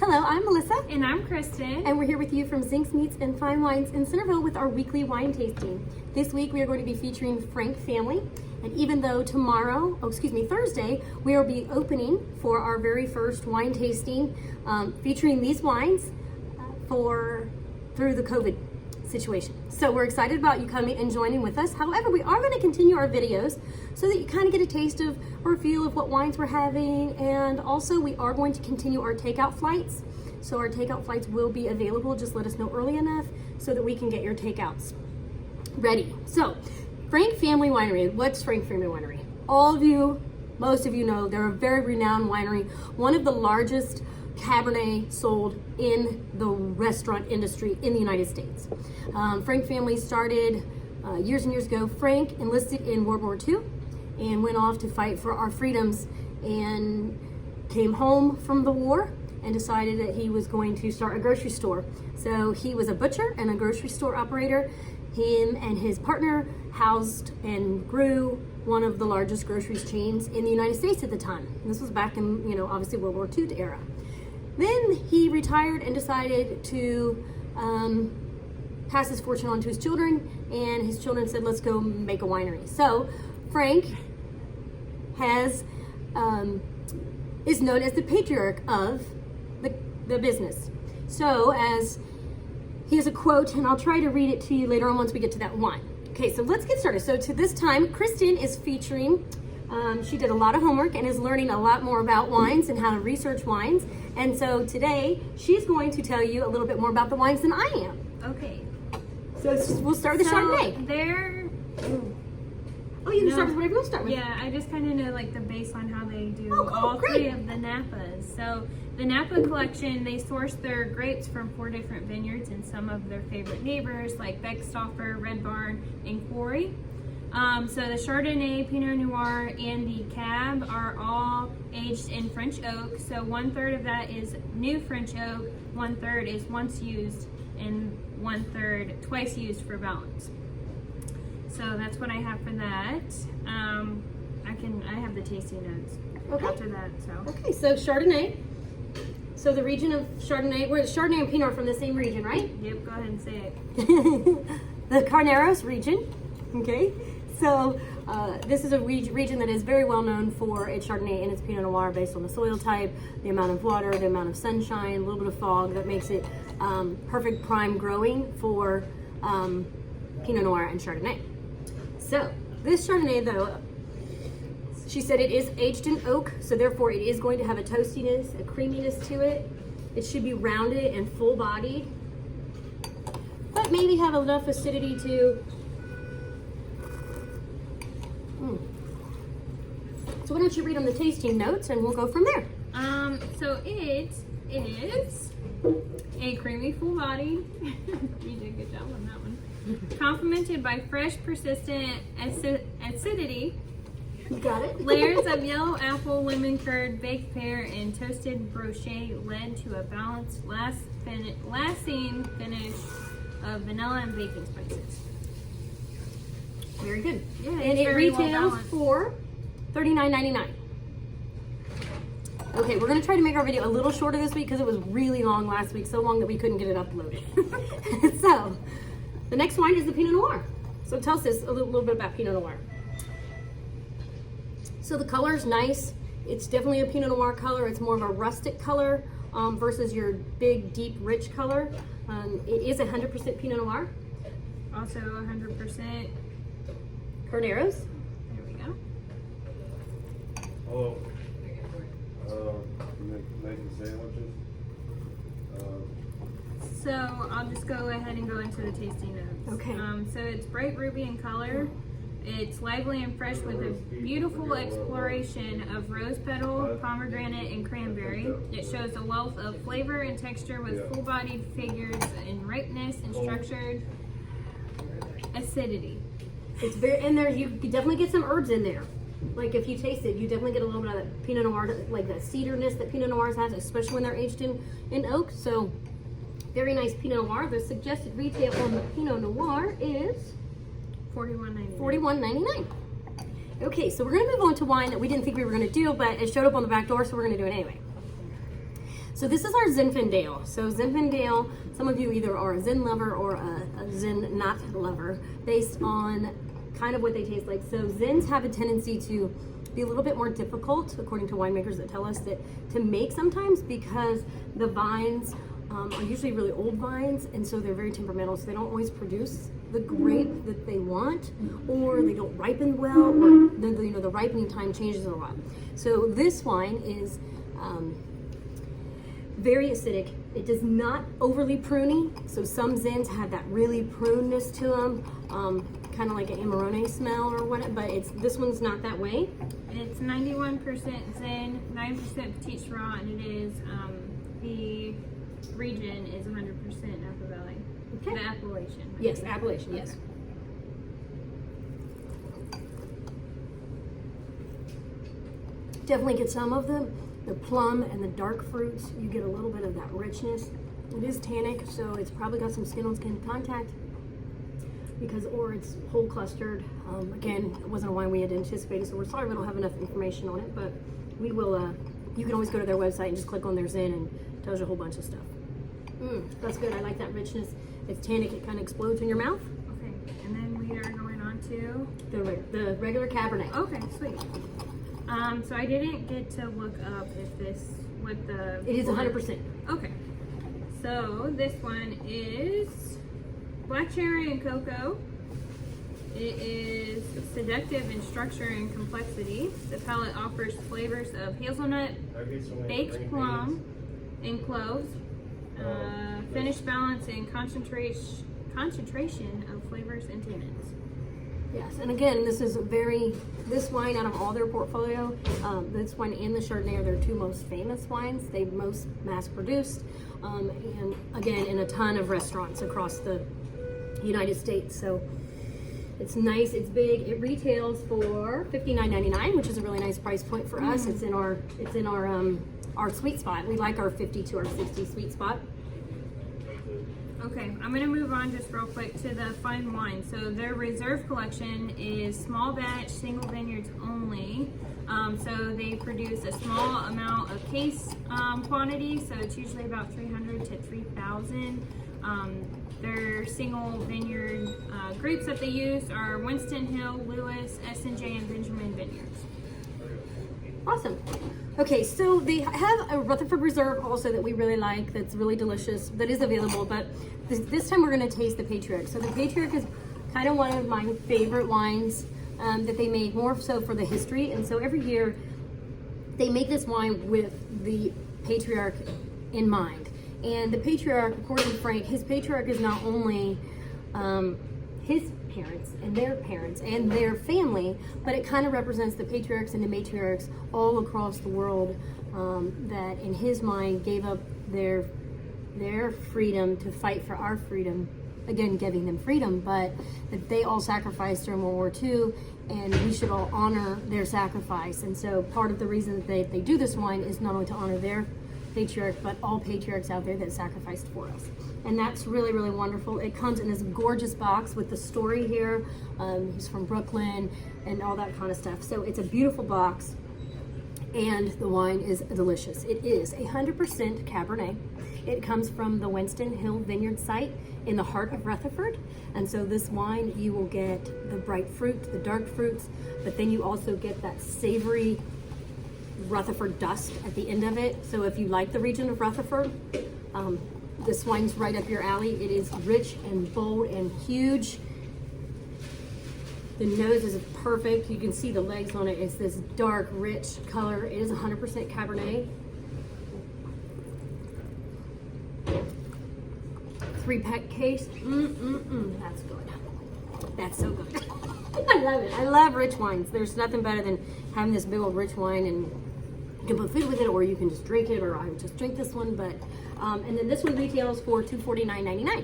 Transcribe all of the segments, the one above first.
Hello, I'm Melissa. And I'm Kristen. And we're here with you from Zinks Meats and Fine Wines in Centerville with our weekly wine tasting. This week we are going to be featuring Frank Family. And even though Thursday, we will be opening for our very first wine tasting, featuring these wines through the COVID situation. So we're excited about you coming and joining with us. However, we are going to continue our videos so that you kind of get a taste of or a feel of what wines we're having. And also we are going to continue our takeout flights. So our takeout flights will be available. Just let us know early enough so that we can get your takeouts ready. So Frank Family Winery. What's Frank Family Winery? Most of you know they're a very renowned winery, one of the largest Cabernet sold in the restaurant industry in the United States. Frank Family started years and years ago. Frank enlisted in World War II and went off to fight for our freedoms and came home from the war and decided that he was going to start a grocery store. So he was a butcher and a grocery store operator. Him and his partner housed and grew one of the largest grocery chains in the United States at the time. This was back in, obviously World War II era. Then he retired and decided to pass his fortune on to his children, and his children said, let's go make a winery. So Frank is known as the patriarch of the business. So as he has a quote, and I'll try to read it to you later on once we get to that wine. Okay, so let's get started. So to this time, Kristen is featuring, she did a lot of homework and is learning a lot more about wines and how to research wines. And so today, she's going to tell you a little bit more about the wines than I am. Okay. So we'll start with the Chardonnay. You can start with whatever you'll start with. Yeah, I just kind of know like the baseline how they do Oh, cool, all great. three of the Napas. So the Napa collection, they source their grapes from 4 different vineyards and some of their favorite neighbors like Beckstoffer, Red Barn, and Quarry. So the Chardonnay, Pinot Noir, and the Cab are all aged in French oak. So 1/3 of that is new French oak, 1/3 is once used, and 1/3 twice used for balance. So that's what I have for that. I have the tasting notes after that. Okay, so Chardonnay. So the region of Chardonnay, where Chardonnay and Pinot are from the same region, right? Yep, go ahead and say it. The Carneros region. Okay, so this is a region that is very well known for its Chardonnay and its Pinot Noir based on the soil type, the amount of water, the amount of sunshine, a little bit of fog that makes it perfect prime growing for Pinot Noir and Chardonnay. So this Chardonnay though, she said it is aged in oak, so therefore it is going to have a toastiness, a creaminess to it. It should be rounded and full bodied, but maybe have enough acidity to So why don't you read on the tasting notes and we'll go from there. So it is a creamy, full body. You did a good job on that one. Complemented by fresh, persistent acidity. You got it? Layers of yellow apple, lemon curd, baked pear, and toasted brochet led to a balanced, lasting finish of vanilla and baking spices. Very good. Yeah, and it's it very well retails balanced. for $39.99. Okay, we're gonna try to make our video a little shorter this week because it was really long last week, so long that we couldn't get it uploaded. So, the next wine is the Pinot Noir. So tell us a little bit about Pinot Noir. So the color is nice. It's definitely a Pinot Noir color. It's more of a rustic color versus your big, deep, rich color. It is 100% Pinot Noir. Also 100%. Carneros. There we go. Hello. Making sandwiches. So I'll just go ahead and go into the tasting notes. Okay. So it's bright ruby in color. It's lively and fresh with a beautiful exploration of rose petal, pomegranate, and cranberry. It shows a wealth of flavor and texture with full-bodied figures in ripeness and structured acidity. It's very in there. You definitely get some herbs in there. Like if you taste it, you definitely get a little bit of that Pinot Noir, like that cederness that Pinot Noirs has, especially when they're aged in oak. So very nice Pinot Noir. The suggested retail on the Pinot Noir is $41.99. $41.99. Okay, so we're gonna move on to wine that we didn't think we were gonna do, but it showed up on the back door, so we're gonna do it anyway. So this is our Zinfandel. So Zinfandel, some of you either are a Zin lover or a Zin not lover based on kind of what they taste like. So Zins have a tendency to be a little bit more difficult, according to winemakers that tell us that to make sometimes, because the vines are usually really old vines, and so they're very temperamental, so they don't always produce the grape that they want, or they don't ripen well, or the ripening time changes a lot. So this wine is very acidic. It does not overly pruny. So some Zins have that really pruneness to them, kind of like an Amarone smell or what. But this one's not that way. It's 91% Zin, 9% Petit Syrah, and it is the region is 100% Napa Valley. Okay. The appellation. Yes, appellation. Yes. Okay. Definitely get some of the plum and the dark fruits. You get a little bit of that richness. It is tannic, so it's probably got some skin on skin contact or it's whole clustered. Again, it wasn't a wine we had anticipated, so we're sorry we don't have enough information on it, but we will, you can always go to their website and just click on their Zin and it tells you a whole bunch of stuff. That's good. I like that richness. It's tannic. It kind of explodes in your mouth. Okay, and then we are going on to The regular Cabernet. Okay, sweet. So I didn't get to look up if It is 100%. Okay. So this one is black cherry and cocoa. It is seductive in structure and complexity. The palate offers flavors of hazelnut, baked plum, and cloves. Finish balance and concentration of flavors and tannins. Yes, and again, this wine out of all their portfolio, this wine and the Chardonnay are their two most famous wines. They're most mass produced, and again, in a ton of restaurants across the United States. So it's nice, it's big. It retails for $59.99, which is a really nice price point for us. It's in our sweet spot. We like our 50 to our 60 sweet spot. Okay, I'm going to move on just real quick to the fine wine. So their reserve collection is small batch, single vineyards only. So they produce a small amount of case quantity, so it's usually about 300 to 3,000. Their single vineyard grapes that they use are Winston Hill, Lewis, S&J, and Benjamin Vineyards. Awesome. Okay, so they have a Rutherford Reserve also that we really like, that's really delicious, that is available, but this time we're going to taste the Patriarch. So the Patriarch is kind of one of my favorite wines that they make, more so for the history, and so every year they make this wine with the Patriarch in mind. And the Patriarch, according to Frank, his Patriarch is not only his parents and their family, but it kind of represents the patriarchs and the matriarchs all across the world that in his mind gave up their freedom to fight for our freedom, again giving them freedom, but that they all sacrificed during World War II, and we should all honor their sacrifice. And so part of the reason that they do this wine is not only to honor their patriarch, but all patriarchs out there that sacrificed for us. And that's really, really wonderful. It comes in this gorgeous box with the story here. He's from Brooklyn and all that kind of stuff. So it's a beautiful box, and the wine is delicious. It is 100% Cabernet. It comes from the Winston Hill Vineyard site in the heart of Rutherford. And so this wine, you will get the bright fruit, the dark fruits, but then you also get that savory Rutherford dust at the end of it. So if you like the region of Rutherford, this wine's right up your alley. It is rich and bold and huge. The nose is perfect. You can see the legs on it. It's this dark, rich color. It is 100% Cabernet. 3-pack case. That's good. That's so good. I love it. I love rich wines. There's nothing better than having this big old rich wine, and you can put food with it, or you can just drink it, or I would just drink this one. But and then this one retails for $249.99.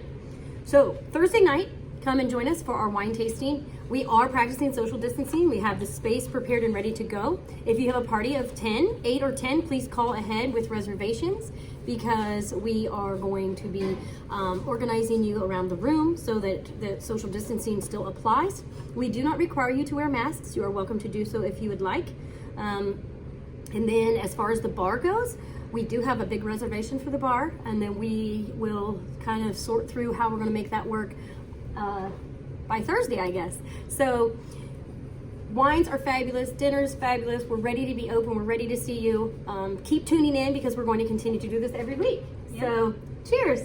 So Thursday night, come and join us for our wine tasting. We are practicing social distancing. We have the space prepared and ready to go. If you have a party of 8 or 10, please call ahead with reservations, because we are going to be organizing you around the room so that the social distancing still applies. We do not require you to wear masks. You are welcome to do so if you would like. And then as far as the bar goes, We do have a big reservation for the bar, and then we will kind of sort through how we're going to make that work by Thursday, I guess. So wines are fabulous, dinner's fabulous. We're ready to be open. We're ready to see you. Keep tuning in because we're going to continue to do this every week. Yep. So cheers.